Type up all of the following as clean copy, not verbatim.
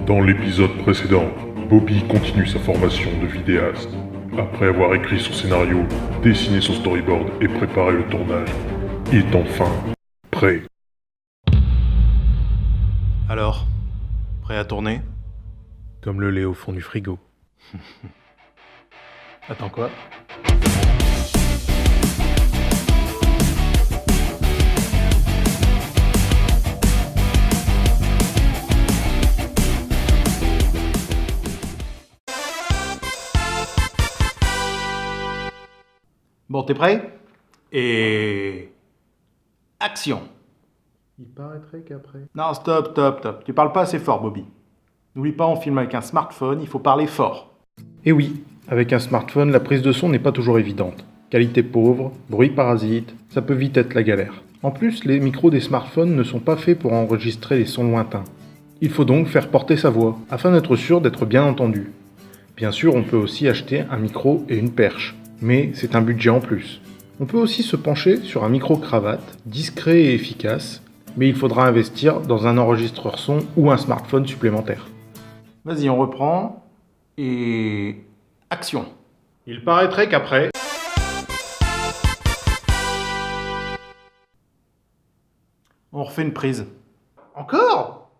Dans l'épisode précédent, Bobby continue sa formation de vidéaste. Après avoir écrit son scénario, dessiné son storyboard et préparé le tournage, il est enfin prêt. Alors, prêt à tourner? Comme le lait au fond du frigo. Attends quoi? Bon, t'es prêt? Et... action! Il paraîtrait qu'après... Non, stop. Tu parles pas assez fort, Bobby. N'oublie pas, on filme avec un smartphone, il faut parler fort. Et oui, avec un smartphone, la prise de son n'est pas toujours évidente. Qualité pauvre, bruit parasite, ça peut vite être la galère. En plus, les micros des smartphones ne sont pas faits pour enregistrer les sons lointains. Il faut donc faire porter sa voix, afin d'être sûr d'être bien entendu. Bien sûr, on peut aussi acheter un micro et une perche, mais c'est un budget en plus. On peut aussi se pencher sur un micro-cravate, discret et efficace, mais il faudra investir dans un enregistreur son ou un smartphone supplémentaire. Vas-y, on reprend. Et... action! Il paraîtrait qu'après... On refait une prise. Encore?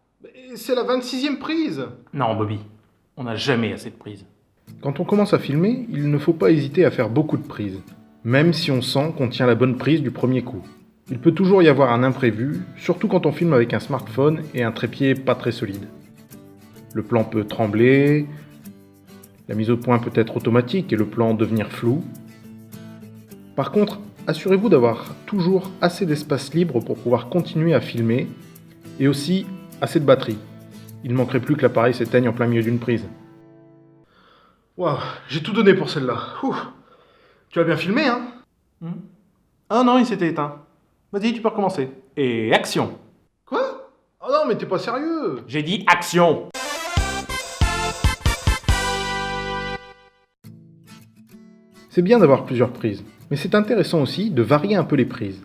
C'est la 26e prise! Non, Bobby, on n'a jamais assez de prises. Quand on commence à filmer, il ne faut pas hésiter à faire beaucoup de prises, même si on sent qu'on tient la bonne prise du premier coup. Il peut toujours y avoir un imprévu, surtout quand on filme avec un smartphone et un trépied pas très solide. Le plan peut trembler, la mise au point peut être automatique et le plan devenir flou. Par contre, assurez-vous d'avoir toujours assez d'espace libre pour pouvoir continuer à filmer et aussi assez de batterie. Il ne manquerait plus que l'appareil s'éteigne en plein milieu d'une prise. Waouh, j'ai tout donné pour celle-là. Tu as bien filmé, hein? Ah non, il s'était éteint. Vas-y, tu peux recommencer. Et action! Quoi? Oh non, mais t'es pas sérieux! J'ai dit action! C'est bien d'avoir plusieurs prises, mais c'est intéressant aussi de varier un peu les prises.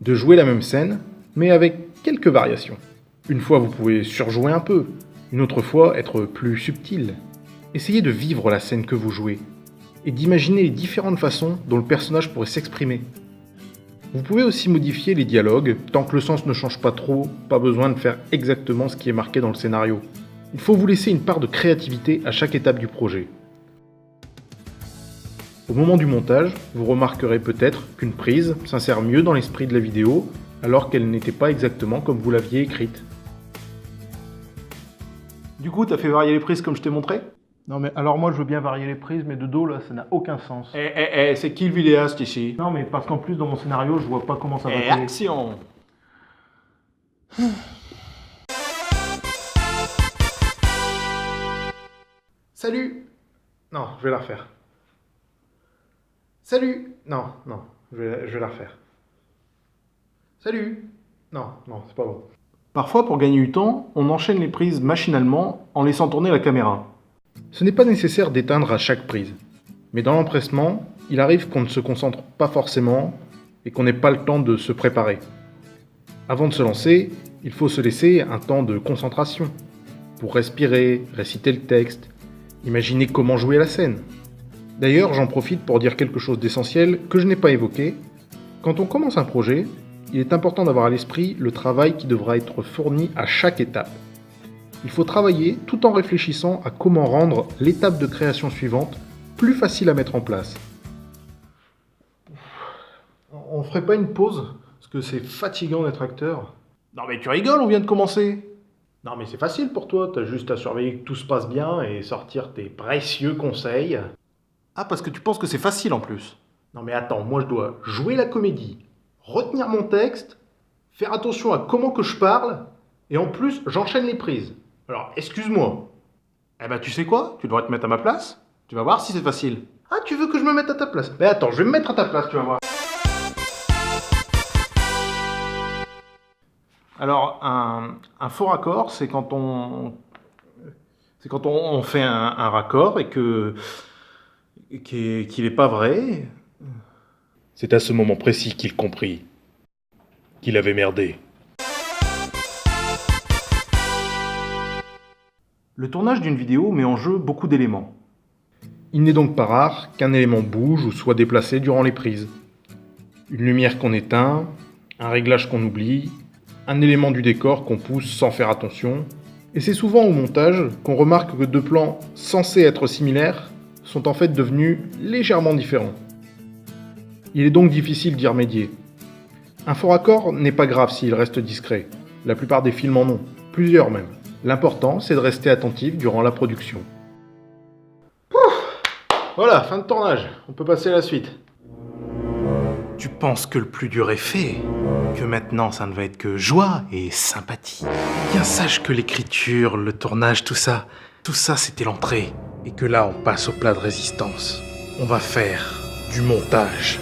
De jouer la même scène, mais avec quelques variations. Une fois, vous pouvez surjouer un peu. Une autre fois, être plus subtil. Essayez de vivre la scène que vous jouez, et d'imaginer les différentes façons dont le personnage pourrait s'exprimer. Vous pouvez aussi modifier les dialogues, tant que le sens ne change pas trop, pas besoin de faire exactement ce qui est marqué dans le scénario. Il faut vous laisser une part de créativité à chaque étape du projet. Au moment du montage, vous remarquerez peut-être qu'une prise s'insère mieux dans l'esprit de la vidéo, alors qu'elle n'était pas exactement comme vous l'aviez écrite. Du coup, t'as fait varier les prises comme je t'ai montré? Non, mais alors moi je veux bien varier les prises, mais de dos là, ça n'a aucun sens. C'est qui le vidéaste ici? Non, mais parce qu'en plus dans mon scénario, je vois pas comment ça va Et coller. action! Salut! Non, je vais la refaire. Salut! Non, je vais la refaire. Salut! Non, c'est pas bon. Parfois, pour gagner du temps, on enchaîne les prises machinalement en laissant tourner la caméra. Ce n'est pas nécessaire d'éteindre à chaque prise. Mais dans l'empressement, il arrive qu'on ne se concentre pas forcément et qu'on n'ait pas le temps de se préparer. Avant de se lancer, il faut se laisser un temps de concentration pour respirer, réciter le texte, imaginer comment jouer la scène. D'ailleurs, j'en profite pour dire quelque chose d'essentiel que je n'ai pas évoqué. Quand on commence un projet, il est important d'avoir à l'esprit le travail qui devra être fourni à chaque étape. Il faut travailler tout en réfléchissant à comment rendre l'étape de création suivante plus facile à mettre en place. On ferait pas une pause? Parce que c'est fatigant d'être acteur. Non mais tu rigoles, on vient de commencer! Non, mais c'est facile pour toi, t'as juste à surveiller que tout se passe bien et sortir tes précieux conseils. Ah, parce que tu penses que c'est facile en plus. Non, mais attends, moi je dois jouer la comédie, retenir mon texte, faire attention à comment que je parle, et en plus j'enchaîne les prises. Alors, excuse-moi. Eh ben tu sais quoi? Tu devrais te mettre à ma place. Tu vas voir si c'est facile. Ah, tu veux que je me mette à ta place? Mais attends, je vais me mettre à ta place, tu vas voir. Alors, un faux raccord, c'est quand on fait un raccord et qu'il n'est pas vrai. C'est à ce moment précis qu'il comprit qu'il avait merdé. Le tournage d'une vidéo met en jeu beaucoup d'éléments. Il n'est donc pas rare qu'un élément bouge ou soit déplacé durant les prises. Une lumière qu'on éteint, un réglage qu'on oublie, un élément du décor qu'on pousse sans faire attention. Et c'est souvent au montage qu'on remarque que deux plans censés être similaires sont en fait devenus légèrement différents. Il est donc difficile d'y remédier. Un faux raccord n'est pas grave s'il reste discret. La plupart des films en ont, plusieurs même. L'important, c'est de rester attentif durant la production. Voilà, fin de tournage. On peut passer à la suite. Tu penses que le plus dur est fait? Que maintenant ça ne va être que joie et sympathie? Bien sache que l'écriture, le tournage, tout ça c'était l'entrée. Et que là on passe au plat de résistance. On va faire du montage.